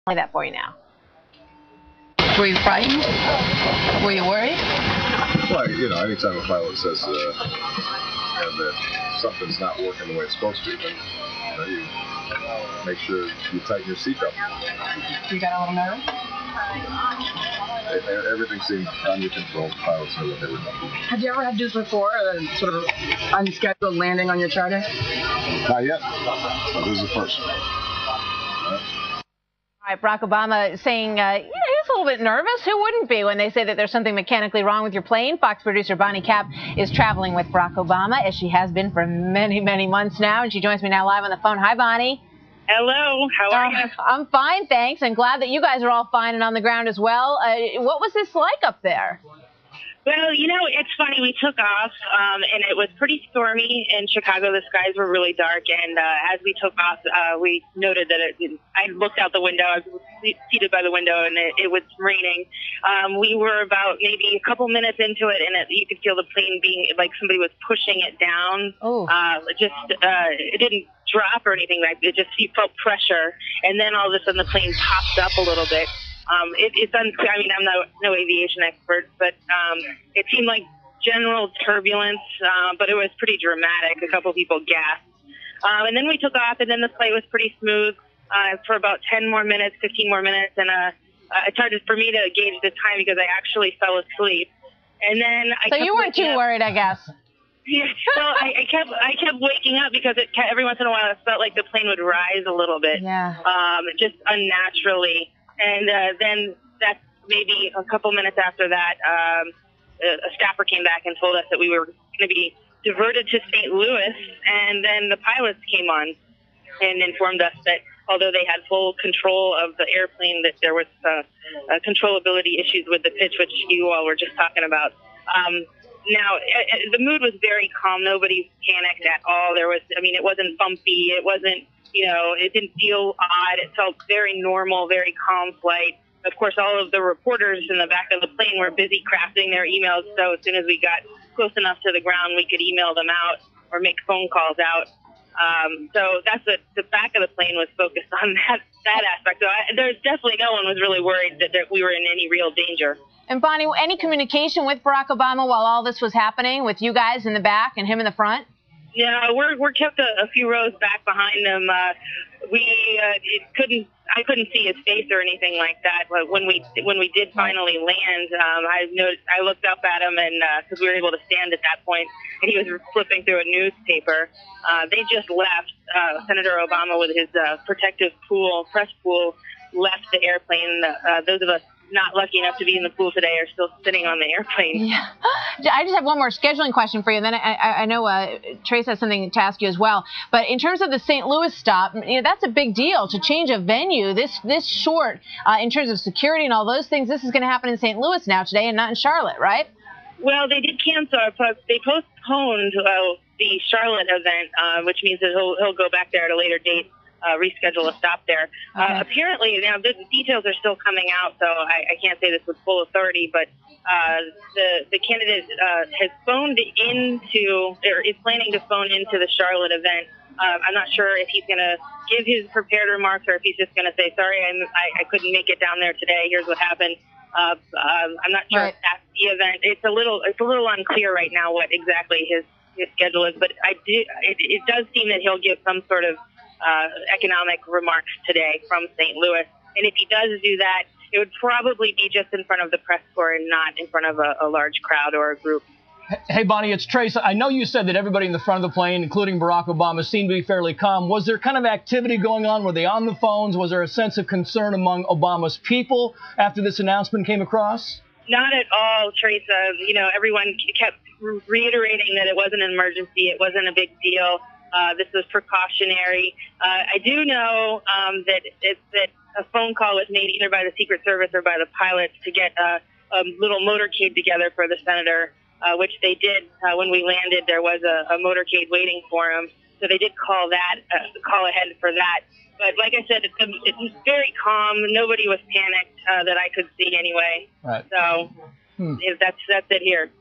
Play that for you now. Were you frightened? Were you worried? Well, you know, anytime a pilot says that something's not working the way it's supposed to, then you make sure you tighten your seatbelt. You got a little nervous? Everything seemed under control. The pilots knew what they were doing. Have you ever had to do this before, a sort of unscheduled landing on your charter? Not yet. This is the first. All right, Barak Obama saying, he's a little bit nervous. Who wouldn't be when they say that there's something mechanically wrong with your plane? Fox producer Bonnie Cap is traveling with Barak Obama, as she has been for many, many months now, and she joins me now live on the phone. Hi, Bonnie. Hello. How are you? I'm fine, thanks, and glad that you guys are all fine and on the ground as well. What was this like up there? Well, you know, it's funny. We took off, and it was pretty stormy in Chicago. The skies were really dark, and as we took off, we noted that I looked out the window. I was seated by the window, and it was raining. We were about maybe a couple minutes into it, and you could feel the plane being like somebody was pushing it down. Oh. It didn't drop or anything like it. Just you felt pressure, and then all of a sudden the plane popped up a little bit. It's unclear. I mean, I'm no aviation expert, but it seemed like general turbulence, but it was pretty dramatic. A couple people gasped. And then we took off, and then the flight was pretty smooth for about 10 more minutes, 15 more minutes. And it's hard for me to gauge the time because I actually fell asleep. And then So you weren't too worried, I guess. Yeah, well, I kept waking up because every once in a while it felt like the plane would rise a little bit, just unnaturally. And then that's maybe a couple minutes after that, a staffer came back and told us that we were going to be diverted to St. Louis. And then the pilots came on and informed us that although they had full control of the airplane, that there was controllability issues with the pitch, which you all were just talking about. Now, the mood was very calm. Nobody panicked at all. It wasn't bumpy. It wasn't, it didn't feel odd. It felt very normal, very calm flight. Of course, all of the reporters in the back of the plane were busy crafting their emails, so as soon as we got close enough to the ground, we could email them out or make phone calls out. So that's the back of the plane was focused on that aspect. So there's definitely no one was really worried that we were in any real danger. And Bonnie, any communication with Barak Obama while all this was happening, with you guys in the back and him in the front? Yeah, we're kept a few rows back behind him. I couldn't see his face or anything like that. But when we did finally land, I looked up at him, and because we were able to stand at that point, and he was flipping through a newspaper. They just left. Senator Obama with his protective press pool, left the airplane. Those of us not lucky enough to be in the pool today are still sitting on the airplane. Yeah. I just have one more scheduling question for you, and then I know Trace has something to ask you as well. But in terms of the St. Louis stop, that's a big deal to change a venue this short in terms of security and all those things. This is going to happen in St. Louis now today and not in Charlotte, right? Well, they did cancel. They postponed the Charlotte event, which means that he'll go back there at a later date. Reschedule a stop there. Okay. Apparently, now the details are still coming out, so I can't say this with full authority, but the candidate has phoned into, or is planning to phone into the Charlotte event. I'm not sure if he's going to give his prepared remarks or if he's just going to say, sorry, I couldn't make it down there today. Here's what happened. I'm not sure if that's the event. It's a little unclear right now what exactly his schedule is, but it does seem that he'll give some sort of economic remarks today from St. Louis. And if he does do that, it would probably be just in front of the press corps and not in front of a large crowd or a group. Hey, Bonnie, it's Trace. I know you said that everybody in the front of the plane, including Barack Obama, seemed to be fairly calm. Was there kind of activity going on? Were they on the phones? Was there a sense of concern among Obama's people after this announcement came across? Not at all, Trace. Everyone kept reiterating that it wasn't an emergency. It wasn't a big deal. This was precautionary. I do know that a phone call was made either by the Secret Service or by the pilots to get a little motorcade together for the senator, which they did. When we landed, there was a motorcade waiting for him. So they did call ahead for that. But like I said, it's very calm. Nobody was panicked that I could see anyway. Right. So that's it here.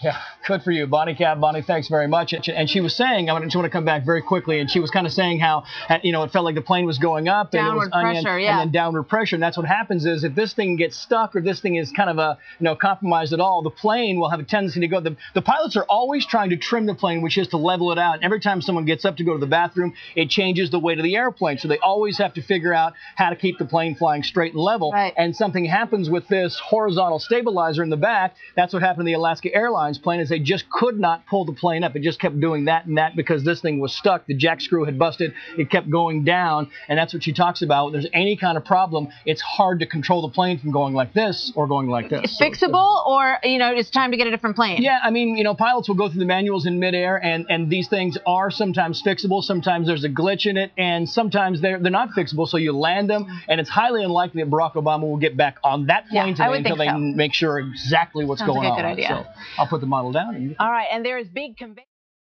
Yeah, good for you, Bonnie Cat. Bonnie, thanks very much. And she was saying, I just want to come back very quickly, and she was kind of saying how, it felt like the plane was going up, downward and it was pressure, and then downward pressure. And that's what happens is if this thing gets stuck or this thing is kind of compromised at all, the plane will have a tendency to go. The pilots are always trying to trim the plane, which is to level it out. And every time someone gets up to go to the bathroom, it changes the weight of the airplane. So they always have to figure out how to keep the plane flying straight and level. Right. And something happens with this horizontal stabilizer in the back. That's what happened to the Alaska Airlines plane, is they just could not pull the plane up. It just kept doing that and that because this thing was stuck. The jack screw had busted. It kept going down, and that's what she talks about. When there's any kind of problem, it's hard to control the plane from going like this or going like this. It's fixable, or it's time to get a different plane? Yeah, I mean, pilots will go through the manuals in midair, and these things are sometimes fixable. Sometimes there's a glitch in it, and sometimes they're not fixable. So you land them, and it's highly unlikely that Barack Obama will get back on that plane today until they make sure exactly what's going on. Good idea. So I'll put the model down. All right, and there is big conveyance.